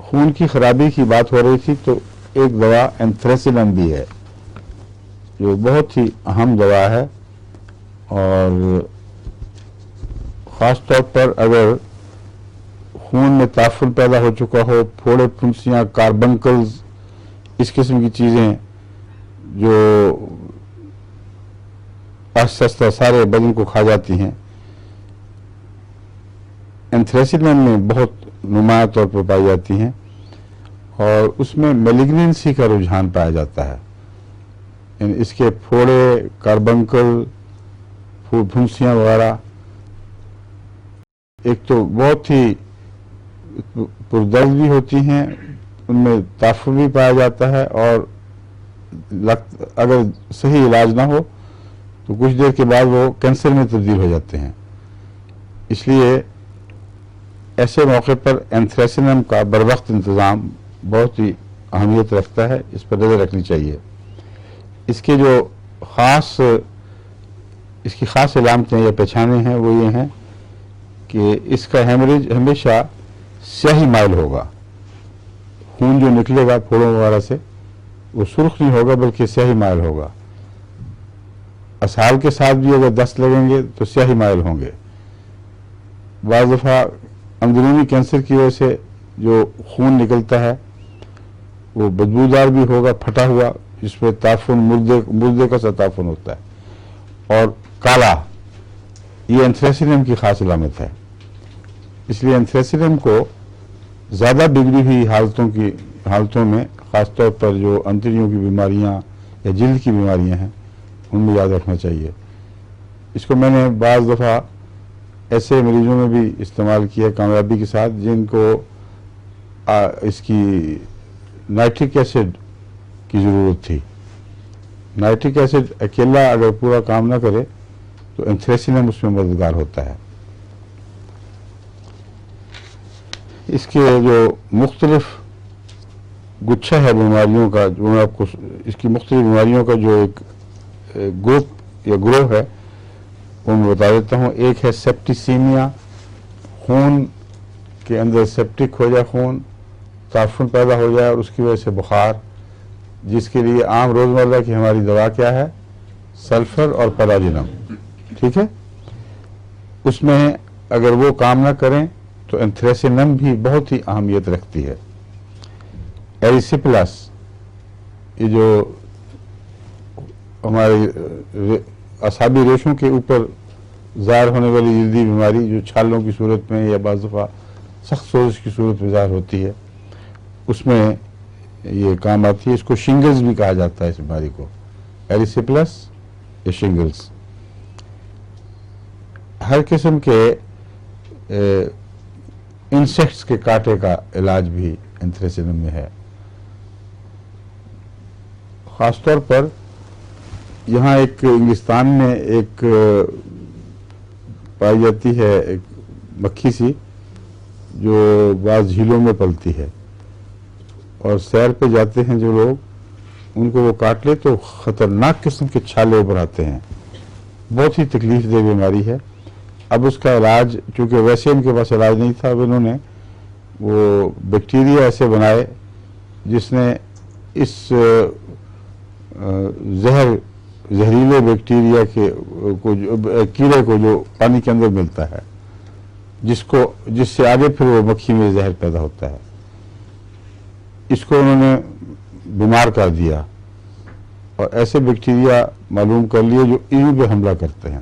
خون کی خرابی کی بات ہو رہی تھی تو ایک دوا اینتھریسینم بھی ہے جو بہت ہی اہم دوا ہے، اور خاص طور پر اگر خون میں تعفن پیدا ہو چکا ہو، پھوڑے پھنسیاں، کاربنکلز، اس قسم کی چیزیں جو آہستہ آہستہ سارے بدن کو کھا جاتی ہیں، اینتھریسینم میں بہت نمایاں طور پر پائی جاتی ہیں، اور اس میں میلیگنینسی کا رجحان پایا جاتا ہے، یعنی اس کے پھوڑے، کاربنکل، پھنسیاں وغیرہ ایک تو بہت ہی پردرد بھی ہوتی ہیں، ان میں تعفن بھی پایا جاتا ہے، اور اگر صحیح علاج نہ ہو تو کچھ دیر کے بعد وہ کینسر میں تبدیل ہو جاتے ہیں۔ اس لیے ایسے موقع پر اینتھریسینم کا بروقت انتظام بہت ہی اہمیت رکھتا ہے، اس پر نظر رکھنی چاہیے۔ اس کے جو اس کی خاص علامتیں یا پہچانیں ہیں وہ یہ ہیں کہ اس کا ہیمریج ہمیشہ سیاہی مائل ہوگا، خون جو نکلے گا پھوڑوں وغیرہ سے وہ سرخ نہیں ہوگا بلکہ سیاہی مائل ہوگا۔ اسہال کے ساتھ بھی اگر دست لگیں گے تو سیاہی مائل ہوں گے۔ بعض دفعہ اندرونی کینسر کی وجہ سے جو خون نکلتا ہے وہ بدبودار بھی ہوگا، پھٹا ہوا، جس میں تعفن، مردے کا سا تعفن ہوتا ہے، اور کالا، یہ اینتھریسینم کی خاص علامت ہے۔ اس لیے اینتھریسینم کو زیادہ بگڑی ہوئی حالتوں میں، خاص طور پر جو انتڑیوں کی بیماریاں یا جلد کی بیماریاں ہیں، ان میں یاد رکھنا چاہیے۔ اس کو میں نے بعض دفعہ ایسے مریضوں میں بھی استعمال کیا کامیابی کے ساتھ جن کو اس کی نائٹرک ایسڈ کی ضرورت تھی۔ نائٹرک ایسڈ اکیلا اگر پورا کام نہ کرے تو اینتھریسینم اس میں مددگار ہوتا ہے۔ اس کے جو مختلف گچھا ہے بیماریوں کا، جو میں آپ کو اس کی مختلف بیماریوں کا جو ایک گروپ یا گروہ ہے وہ میں بتا دیتا ہوں۔ ایک ہے سیپٹیسیمیا، خون کے اندر سیپٹک ہو جائے، خون تعفن پیدا ہو جائے اور اس کی وجہ سے بخار، جس کے لیے عام روزمرہ کی ہماری دوا کیا ہے؟ سلفر اور پلاجینم، ٹھیک ہے؟ اس میں اگر وہ کام نہ کریں تو اینتھریسینم بھی بہت ہی اہمیت رکھتی ہے۔ ایریسیپلاس، یہ جو ہمارے اعصابی ریشوں کے اوپر ظاہر ہونے والی جلدی بیماری جو چھالوں کی صورت میں یا بعض دفعہ سخت سوزش کی صورت میں ظاہر ہوتی ہے، اس میں یہ کام آتی ہے۔ اس کو شنگلز بھی کہا جاتا ہے، اس بیماری کو ایریسیپلس یا شنگلز۔ ہر قسم کے انسیکٹس کے کاٹے کا علاج بھی اینتھریسینم میں ہے۔ خاص طور پر یہاں ایک انگلستان میں ایک پائی جاتی ہے ایک مکھی سی جو بعض جھیلوں میں پلتی ہے، اور سیر پہ جاتے ہیں جو لوگ، ان کو وہ کاٹ لے تو خطرناک قسم کے چھالے ابھر آتے ہیں۔ بہت ہی تکلیف دہ بیماری ہے۔ اب اس کا علاج، چونکہ ویسے ان کے پاس علاج نہیں تھا، اب انہوں نے وہ بیکٹیریا ایسے بنائے جس نے اس زہریلے بیکٹیریا کیڑے کو جو پانی کے اندر ملتا ہے، جس سے آگے پھر وہ مکھی میں زہر پیدا ہوتا ہے، اس کو انہوں نے بیمار کر دیا، اور ایسے بیکٹیریا معلوم کر لیے جو ایڑی پہ حملہ کرتے ہیں۔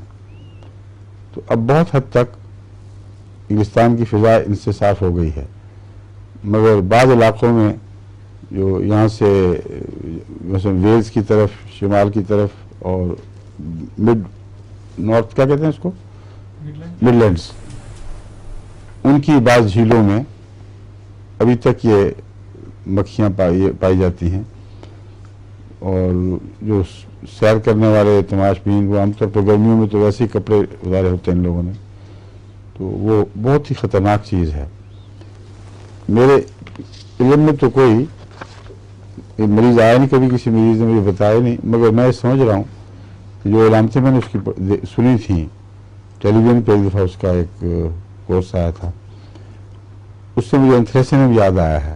تو اب بہت حد تک انگلستان کی فضا ان سے صاف ہو گئی ہے، مگر بعض علاقوں میں جو یہاں سے مثلا ویلز کی طرف، شمال کی طرف، اور مڈ نارتھ کیا کہتے ہیں اس کو، مڈ لینڈز، ان کی بعض جھیلوں میں ابھی تک یہ مکھیاں پائی جاتی ہیں، اور جو سیر کرنے والے تماش بین، وہ عام طور پہ گرمیوں میں تو ویسے ہی کپڑے اتارے ہوتے ہیں ان لوگوں نے، تو وہ بہت ہی خطرناک چیز ہے۔ میرے علم میں تو کوئی مریض آیا نہیں، کبھی کسی مریض نے مجھے بتایا نہیں، مگر میں سمجھ رہا ہوں کہ جو علامتیں میں نے اس کی سنی تھیں، ٹیلی ویژن پہ ایک دفعہ اس کا ایک کورس آیا تھا، اس سے مجھے اینتھریسینم یاد آیا ہے۔